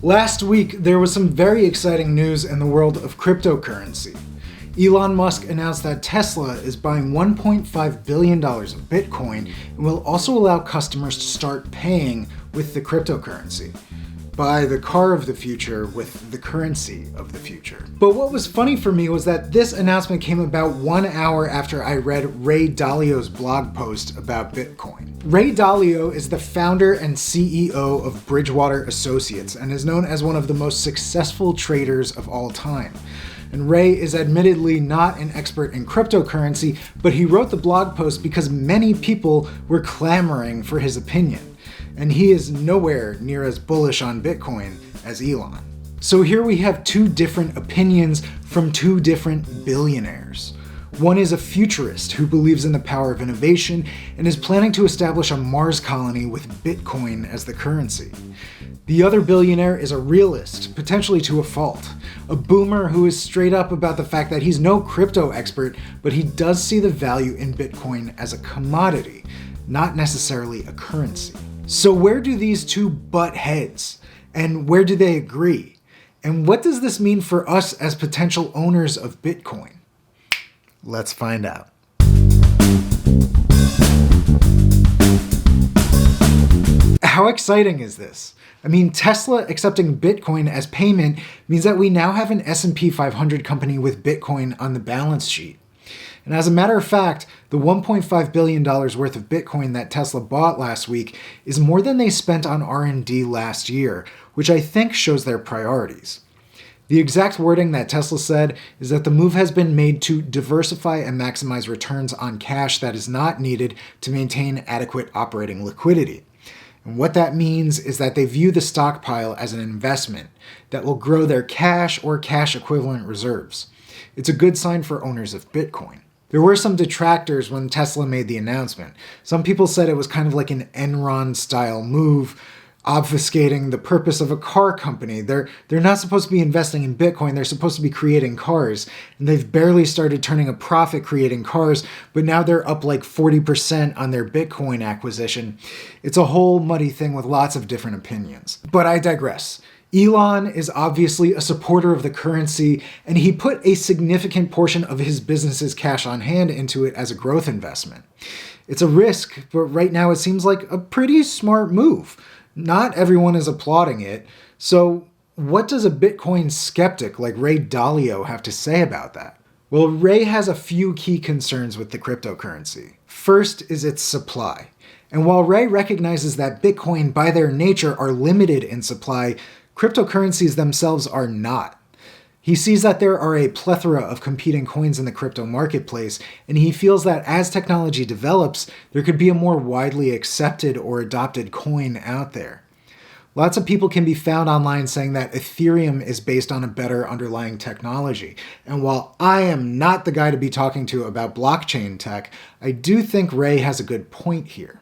Last week, there was some very exciting news in the world of cryptocurrency. Elon Musk announced that Tesla is buying $1.5 billion of Bitcoin and will also allow customers to start paying with the cryptocurrency. Buy the car of the future with the currency of the future. But what was funny for me was that this announcement came about 1 hour after I read Ray Dalio's blog post about Bitcoin. Ray Dalio is the founder and CEO of Bridgewater Associates and is known as one of the most successful traders of all time. And Ray is admittedly not an expert in cryptocurrency, but he wrote the blog post because many people were clamoring for his opinion. And he is nowhere near as bullish on Bitcoin as Elon. So here we have two different opinions from two different billionaires. One is a futurist who believes in the power of innovation and is planning to establish a Mars colony with Bitcoin as the currency. The other billionaire is a realist, potentially to a fault. A boomer who is straight up about the fact that he's no crypto expert, but he does see the value in Bitcoin as a commodity, not necessarily a currency. So where do these two butt heads? And where do they agree? And what does this mean for us as potential owners of Bitcoin? Let's find out. How exciting is this? I mean, Tesla accepting Bitcoin as payment means that we now have an S&P 500 company with Bitcoin on the balance sheet. And as a matter of fact, the $1.5 billion worth of Bitcoin that Tesla bought last week is more than they spent on R&D last year, which I think shows their priorities. The exact wording that Tesla said is that the move has been made to diversify and maximize returns on cash that is not needed to maintain adequate operating liquidity. And what that means is that they view the stockpile as an investment that will grow their cash or cash equivalent reserves. It's a good sign for owners of Bitcoin. There were some detractors when Tesla made the announcement. Some people said it was kind of like an Enron-style move, obfuscating the purpose of a car company. They're not supposed to be investing in Bitcoin, they're supposed to be creating cars. And they've barely started turning a profit creating cars, but now they're up like 40% on their Bitcoin acquisition. It's a whole muddy thing with lots of different opinions. But I digress. Elon is obviously a supporter of the currency, and he put a significant portion of his business's cash on hand into it as a growth investment. It's a risk, but right now it seems like a pretty smart move. Not everyone is applauding it, so what does a Bitcoin skeptic like Ray Dalio have to say about that? Well, Ray has a few key concerns with the cryptocurrency. First is its supply. And while Ray recognizes that Bitcoin by their nature are limited in supply, cryptocurrencies themselves are not. He sees that there are a plethora of competing coins in the crypto marketplace, and he feels that as technology develops, there could be a more widely accepted or adopted coin out there. Lots of people can be found online saying that Ethereum is based on a better underlying technology. And while I am not the guy to be talking to about blockchain tech, I do think Ray has a good point here.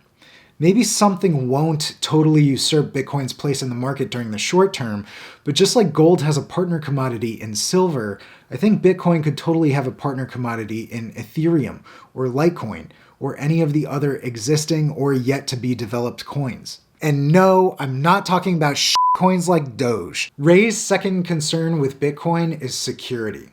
Maybe something won't totally usurp Bitcoin's place in the market during the short term, but just like gold has a partner commodity in silver, I think Bitcoin could totally have a partner commodity in Ethereum or Litecoin or any of the other existing or yet to be developed coins. And no, I'm not talking about coins like Doge. Ray's second concern with Bitcoin is security.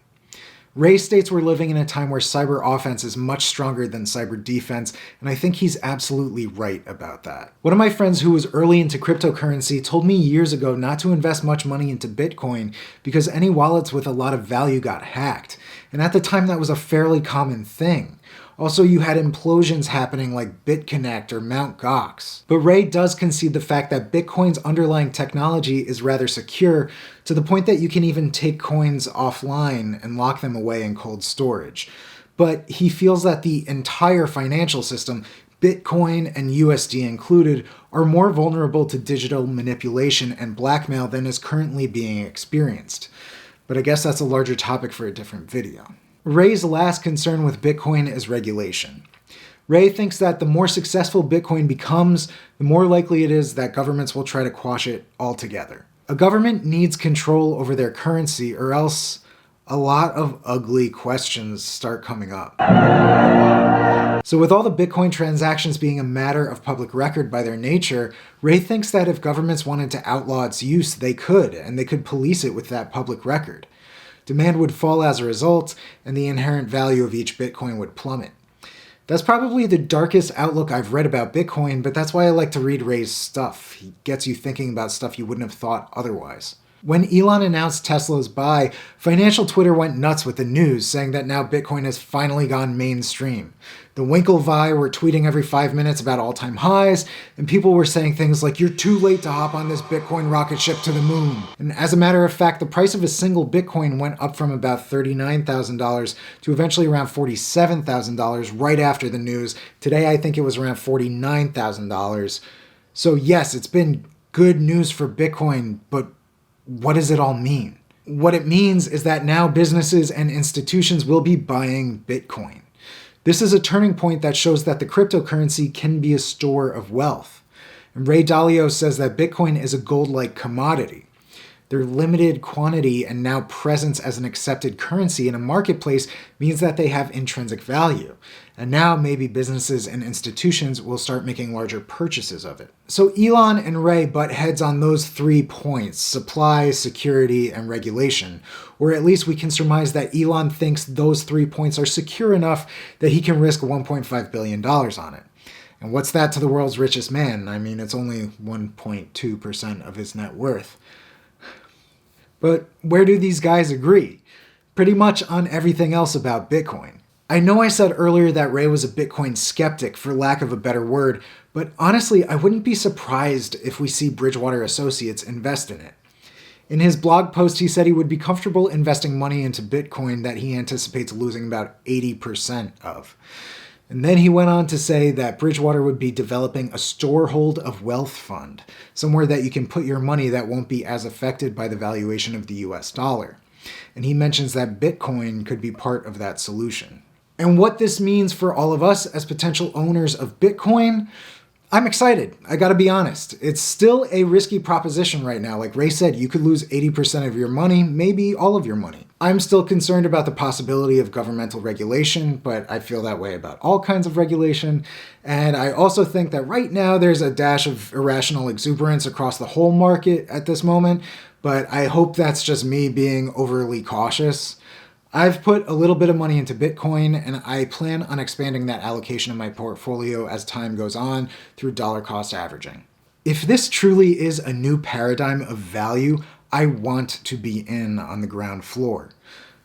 Ray states we're living in a time where cyber offense is much stronger than cyber defense, and I think he's absolutely right about that. One of my friends who was early into cryptocurrency told me years ago not to invest much money into Bitcoin because any wallets with a lot of value got hacked, and at the time that was a fairly common thing. Also, you had implosions happening like BitConnect or Mt. Gox. But Ray does concede the fact that Bitcoin's underlying technology is rather secure, to the point that you can even take coins offline and lock them away in cold storage. But he feels that the entire financial system, Bitcoin and USD included, are more vulnerable to digital manipulation and blackmail than is currently being experienced. But I guess that's a larger topic for a different video. Ray's last concern with Bitcoin is regulation. Ray thinks that the more successful Bitcoin becomes, the more likely it is that governments will try to quash it altogether. A government needs control over their currency, or else a lot of ugly questions start coming up. So with all the Bitcoin transactions being a matter of public record by their nature, Ray thinks that if governments wanted to outlaw its use, they could, and they could police it with that public record. Demand would fall as a result, and the inherent value of each Bitcoin would plummet. That's probably the darkest outlook I've read about Bitcoin, but that's why I like to read Ray's stuff. He gets you thinking about stuff you wouldn't have thought otherwise. When Elon announced Tesla's buy, financial Twitter went nuts with the news, saying that now Bitcoin has finally gone mainstream. The Winklevi were tweeting every 5 minutes about all-time highs, and people were saying things like, "You're too late to hop on this Bitcoin rocket ship to the moon." And as a matter of fact, the price of a single Bitcoin went up from about $39,000 to eventually around $47,000 right after the news. Today, I think it was around $49,000. So yes, it's been good news for Bitcoin, but what does it all mean? What it means is that now businesses and institutions will be buying Bitcoin. This is a turning point that shows that the cryptocurrency can be a store of wealth. And Ray Dalio says that Bitcoin is a gold-like commodity. Their limited quantity and now presence as an accepted currency in a marketplace means that they have intrinsic value. And now maybe businesses and institutions will start making larger purchases of it. So Elon and Ray butt heads on those 3 points: supply, security, and regulation. Or at least we can surmise that Elon thinks those 3 points are secure enough that he can risk $1.5 billion on it. And what's that to the world's richest man? I mean, it's only 1.2% of his net worth. But where do these guys agree? Pretty much on everything else about Bitcoin. I know I said earlier that Ray was a Bitcoin skeptic, for lack of a better word, but honestly, I wouldn't be surprised if we see Bridgewater Associates invest in it. In his blog post, he said he would be comfortable investing money into Bitcoin that he anticipates losing about 80% of. And then he went on to say that Bridgewater would be developing a storehold of wealth fund, somewhere that you can put your money that won't be as affected by the valuation of the US dollar. And he mentions that Bitcoin could be part of that solution. And what this means for all of us as potential owners of Bitcoin, I'm excited. I gotta be honest. It's still a risky proposition right now. Like Ray said, you could lose 80% of your money, maybe all of your money. I'm still concerned about the possibility of governmental regulation, but I feel that way about all kinds of regulation. And I also think that right now there's a dash of irrational exuberance across the whole market at this moment, but I hope that's just me being overly cautious. I've put a little bit of money into Bitcoin, and I plan on expanding that allocation of my portfolio as time goes on through dollar cost averaging. If this truly is a new paradigm of value, I want to be in on the ground floor.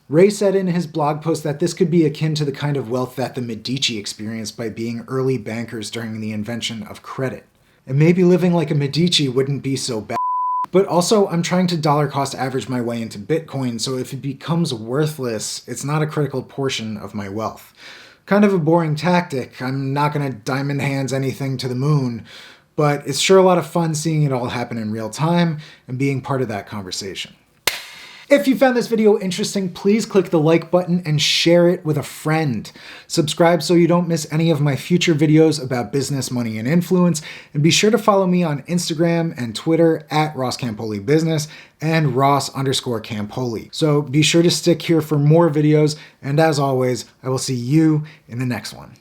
Ray said in his blog post that this could be akin to the kind of wealth that the Medici experienced by being early bankers during the invention of credit. And maybe living like a Medici wouldn't be so bad. But also, I'm trying to dollar cost average my way into Bitcoin, so if it becomes worthless, it's not a critical portion of my wealth. Kind of a boring tactic. I'm not going to diamond hands anything to the moon, but it's sure a lot of fun seeing it all happen in real time and being part of that conversation. If you found this video interesting, please click the like button and share it with a friend. Subscribe so you don't miss any of my future videos about business, money, and influence. And be sure to follow me on Instagram and Twitter at RossCampoliBusiness and Ross_Campoli. So be sure to stick here for more videos. And as always, I will see you in the next one.